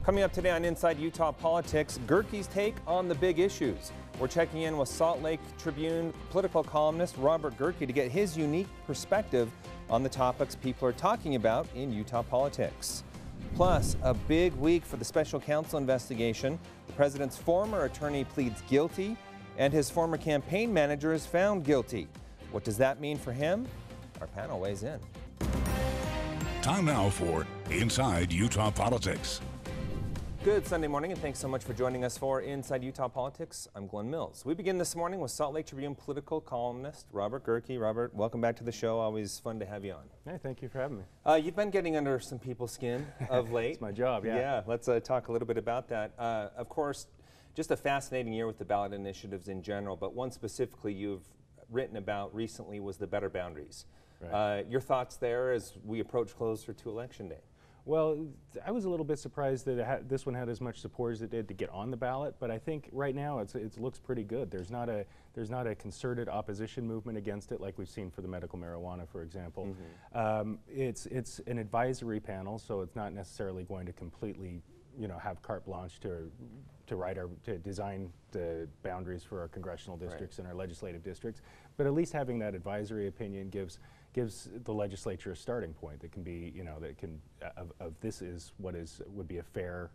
Coming up today on Inside Utah Politics, Gehrke's take on the big issues. We're checking in with Salt Lake Tribune political columnist Robert Gehrke to get his unique perspective on the topics people are talking about in Utah politics. Plus, a big week for the special counsel investigation. The president's former attorney pleads guilty, and his former campaign manager is found guilty. What does that mean for him? Our panel weighs in. Time now for Inside Utah Politics. Good Sunday morning, and thanks so much for joining us for Inside Utah Politics. I'm Glenn Mills. We begin this morning with Salt Lake Tribune political columnist Robert Gehrke. Robert, welcome back to the show. Always fun to have you on. Hey, thank you for having me. You've been getting under some people's skin of late. It's my job, yeah. Yeah, let's talk a little bit about that. Of course, just a fascinating year with the ballot initiatives in general, but one specifically you've written about recently was the Better Boundaries. Right. Your thoughts there as we approach closer to Election Day? Well, I was a little bit surprised that this one had as much support as it did to get on the ballot, but I think right now it looks pretty good. There's not a concerted opposition movement against it like we've seen for the medical marijuana, for example. Mm-hmm. It's an advisory panel, so it's not necessarily going to completely, have carte blanche to design the boundaries for our congressional districts and our legislative districts, but at least having that advisory opinion gives the legislature a starting point that can be, this is what would be a fair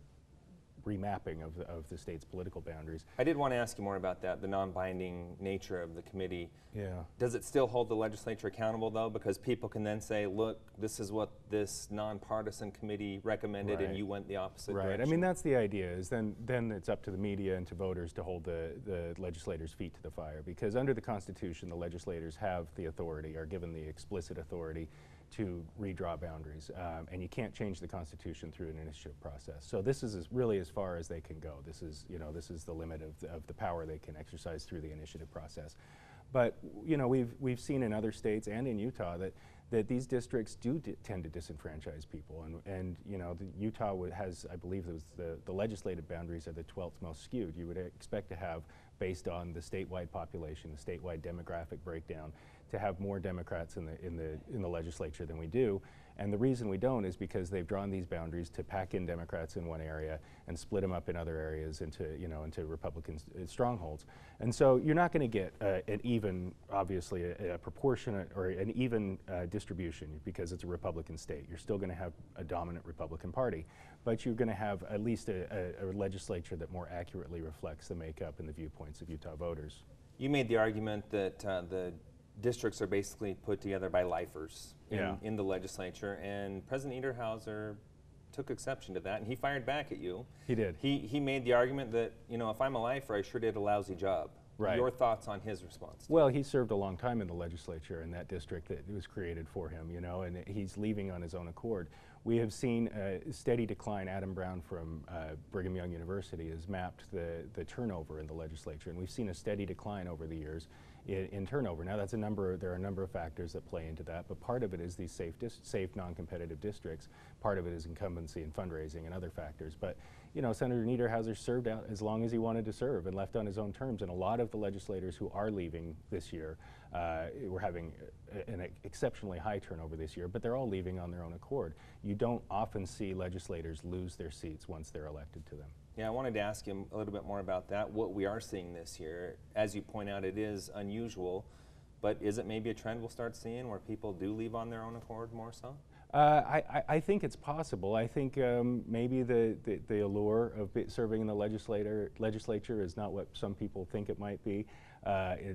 remapping of the state's political boundaries. I did want to ask you more about that, the non-binding nature of the committee. Yeah. Does it still hold the legislature accountable, though? Because people can then say, look, this is what this nonpartisan committee recommended, and you went the opposite direction. I mean, that's the idea, is then it's up to the media and to voters to hold the legislators' feet to the fire. Because under the Constitution, the legislators have the authority, are given the explicit authority to redraw boundaries, and you can't change the Constitution through an initiative process. So this is really as far as they can go. This is the limit of the power they can exercise through the initiative process. But we've seen in other states and in Utah that these districts do tend to disenfranchise people, and Utah has, I believe, the legislative boundaries are the 12th most skewed. You would expect to have, based on the statewide population, the statewide demographic breakdown, to have more Democrats in the legislature than we do. And the reason we don't is because they've drawn these boundaries to pack in Democrats in one area and split them up in other areas into Republican strongholds. And so you're not going to get an even, obviously, a proportionate or an even distribution because it's a Republican state. You're still going to have a dominant Republican Party, but you're going to have at least a legislature that more accurately reflects the makeup and the viewpoints of Utah voters. You made the argument that the districts are basically put together by lifers in the legislature, and President Niederhauser took exception to that, and he fired back at you. He did. He made the argument that, if I'm a lifer, I sure did a lousy job. Right. Your thoughts on his response? Well, he served a long time in the legislature in that district that was created for him, and he's leaving on his own accord. We have seen a steady decline. Adam Brown from Brigham Young University has mapped the turnover in the legislature, and we've seen a steady decline over the years in turnover. Now, there are a number of factors that play into that, but part of it is these safe non-competitive districts. Part of it is incumbency and fundraising and other factors. But Senator Niederhauser served out as long as he wanted to serve and left on his own terms. And a lot of the legislators who are leaving this year, we're having an exceptionally high turnover this year, but they're all leaving on their own accord. You don't often see legislators lose their seats once they're elected to them. Yeah, I wanted to ask you a little bit more about that, what we are seeing this year. As you point out, it is unusual, but is it maybe a trend we'll start seeing where people do leave on their own accord more so? I think it's possible. I think maybe the allure of serving in the legislature is not what some people think it might be.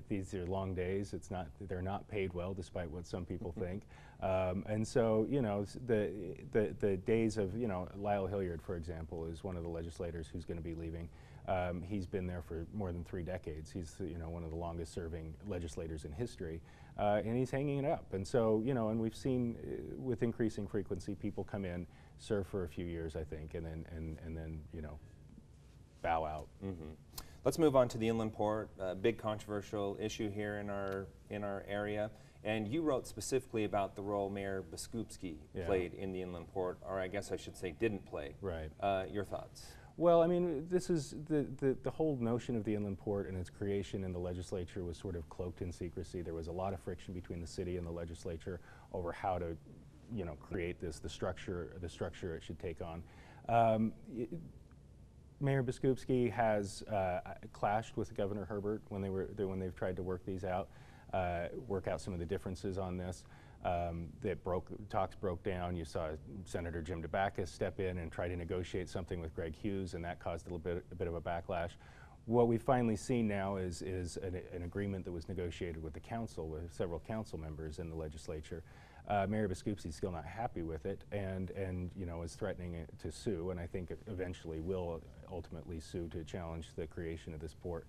These are long days. They're not paid well, despite what some people think. And so, the days of, Lyle Hilliard, for example, is one of the legislators who's going to be leaving. He's been there for more than 3 decades. He's, one of the longest serving legislators in history. And he's hanging it up. And so, and we've seen with increasing frequency, people come in, serve for a few years, I think, and then bow out. Mm-hmm. Let's move on to the Inland Port, a big controversial issue here in our area. And you wrote specifically about the role Mayor Biskupski played in the Inland Port, or I guess I should say didn't play. Right. Your thoughts? Well, I mean, this is the whole notion of the Inland Port and its creation in the legislature was sort of cloaked in secrecy. There was a lot of friction between the city and the legislature over how to, create the structure it should take on. Mayor Biskupski has clashed with Governor Herbert when they've tried to work these out, work out some of the differences on this. Talks broke down. You saw Senator Jim DeBackus step in and try to negotiate something with Greg Hughes, and that caused a bit of a backlash. What we've finally seen now is an agreement that was negotiated with the council, with several council members in the legislature. Mayor Biskupski's still not happy with it, and is threatening to sue, and I think eventually will ultimately sue to challenge the creation of this port.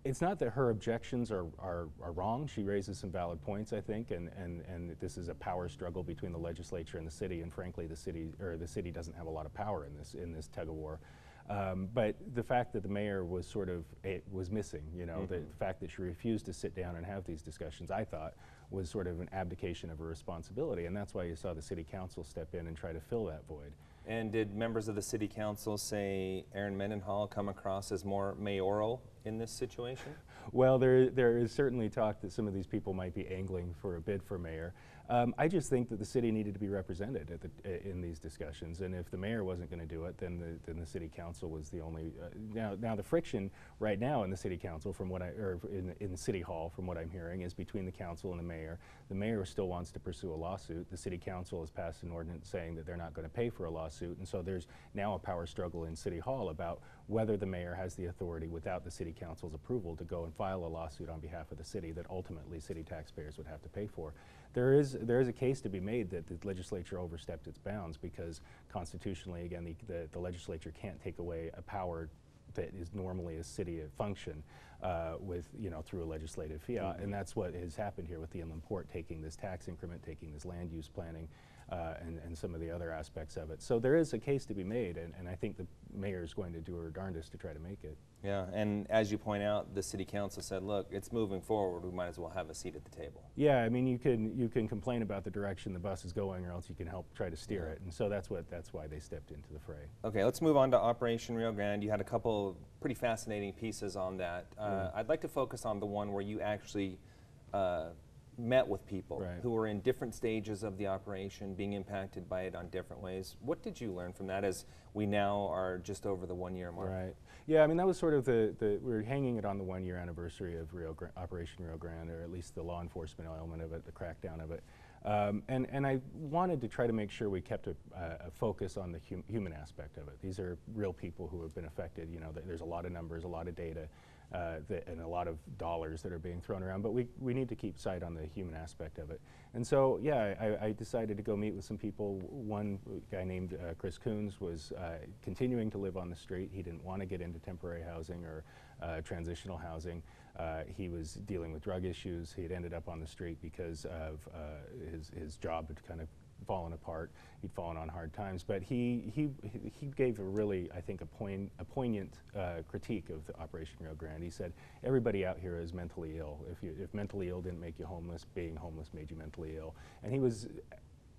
It's not that her objections are wrong. She raises some valid points, I think, and this is a power struggle between the legislature and the city, and frankly, the city doesn't have a lot of power in this tug of war. But the fact that the mayor was was missing, the fact that she refused to sit down and have these discussions, I thought, was sort of an abdication of her responsibility, and that's why you saw the city council step in and try to fill that void. And did members of the city council say Aaron Mendenhall come across as more mayoral in this situation? Well, there is certainly talk that some of these people might be angling for a bid for mayor. I just think that the city needed to be represented in these discussions, and if the mayor wasn't going to do it, then the city council was the only. Now the friction right now in the city council, in the city hall, from what I'm hearing, is between the council and the mayor. The mayor still wants to pursue a lawsuit. The city council has passed an ordinance saying that they're not going to pay for a lawsuit, and so there's now a power struggle in city hall about whether the mayor has the authority, without the city council's approval, to go and file a lawsuit on behalf of the city that ultimately city taxpayers would have to pay for. There is a case to be made that the legislature overstepped its bounds, because constitutionally, again, the legislature can't take away a power that is normally a city function through a legislative fiat, and that's what has happened here with the inland port, taking this tax increment, taking this land use planning, and some of the other aspects of it. So there is a case to be made, and I think the mayor is going to do her darndest to try to make it. Yeah, and as you point out, the city council said, look, it's moving forward, we might as well have a seat at the table. Yeah, I mean, you can complain about the direction the bus is going, or else you can help try to steer it, and so that's why they stepped into the fray. Okay, let's move on to Operation Rio Grande. You had a couple pretty fascinating pieces on that. I'd like to focus on the one where you actually met with people who were in different stages of the operation, being impacted by it on different ways. What did you learn from that, as we now are just over the 1 year mark? Right. Yeah, I mean, that was sort of we're hanging it on the 1 year anniversary of Operation Rio Grande, or at least the law enforcement element of it, the crackdown of it. And I wanted to try to make sure we kept a focus on the human aspect of it. These are real people who have been affected. There's a lot of numbers, a lot of data, and a lot of dollars that are being thrown around, but we need to keep sight on the human aspect of it. And so, yeah, I decided to go meet with some people. One guy named Chris Coons was continuing to live on the street. He didn't want to get into temporary housing or transitional housing. He was dealing with drug issues. He had ended up on the street because of his job had kind of fallen apart. He'd fallen on hard times, but he gave a really, I think, a poignant critique of the Operation Rio Grande. He said, everybody out here is mentally ill. If mentally ill didn't make you homeless, being homeless made you mentally ill. And he was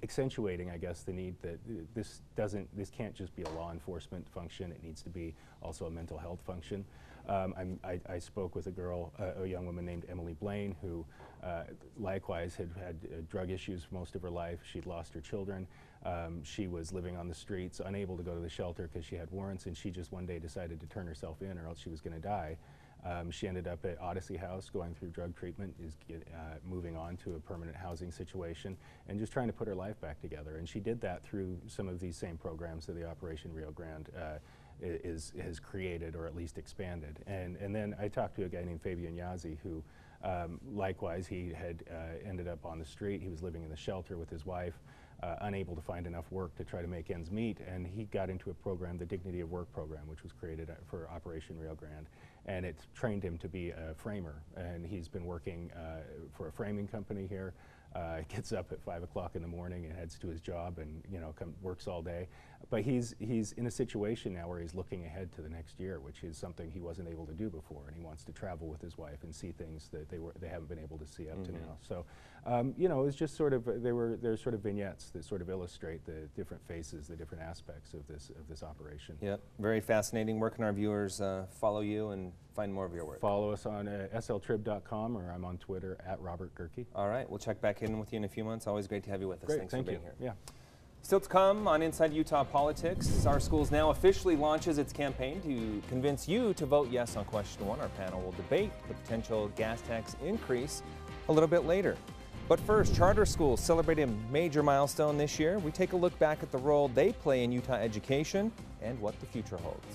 accentuating, I guess, the need that this can't just be a law enforcement function. It needs to be also a mental health function. I spoke with a young woman named Emily Blaine, who likewise had drug issues for most of her life. She'd lost her children. She was living on the streets, unable to go to the shelter because she had warrants, and she just one day decided to turn herself in, or else she was going to die. She ended up at Odyssey House going through drug treatment, moving on to a permanent housing situation, and just trying to put her life back together. And she did that through some of these same programs that the Operation Rio Grande has created, or at least expanded. And then I talked to a guy named Fabian Yazzie, who likewise, he had ended up on the street. He was living in the shelter with his wife, unable to find enough work to try to make ends meet, and he got into a program, the Dignity of Work program, which was created for Operation Rio Grande, and it trained him to be a framer. And he's been working for a framing company here. Gets up at 5 o'clock in the morning and heads to his job, and works all day. But he's in a situation now where he's looking ahead to the next year, which is something he wasn't able to do before, and he wants to travel with his wife and see things that they haven't been able to see up to now. So, it's just sort of there's sort of vignettes that sort of illustrate the different faces, the different aspects of this operation. Yep, very fascinating. Where can our viewers follow you and find more of your work? Follow us on sltrib.com, or I'm on Twitter @Robert Gehrke. All right, we'll check back in with you in a few months. Always great to have you with us. Great, Thanks for being here. Yeah. Still to come on Inside Utah Politics, our schools now officially launches its campaign to convince you to vote yes on question 1. Our panel will debate the potential gas tax increase a little bit later. But first, charter schools celebrating a major milestone this year. We take a look back at the role they play in Utah education and what the future holds.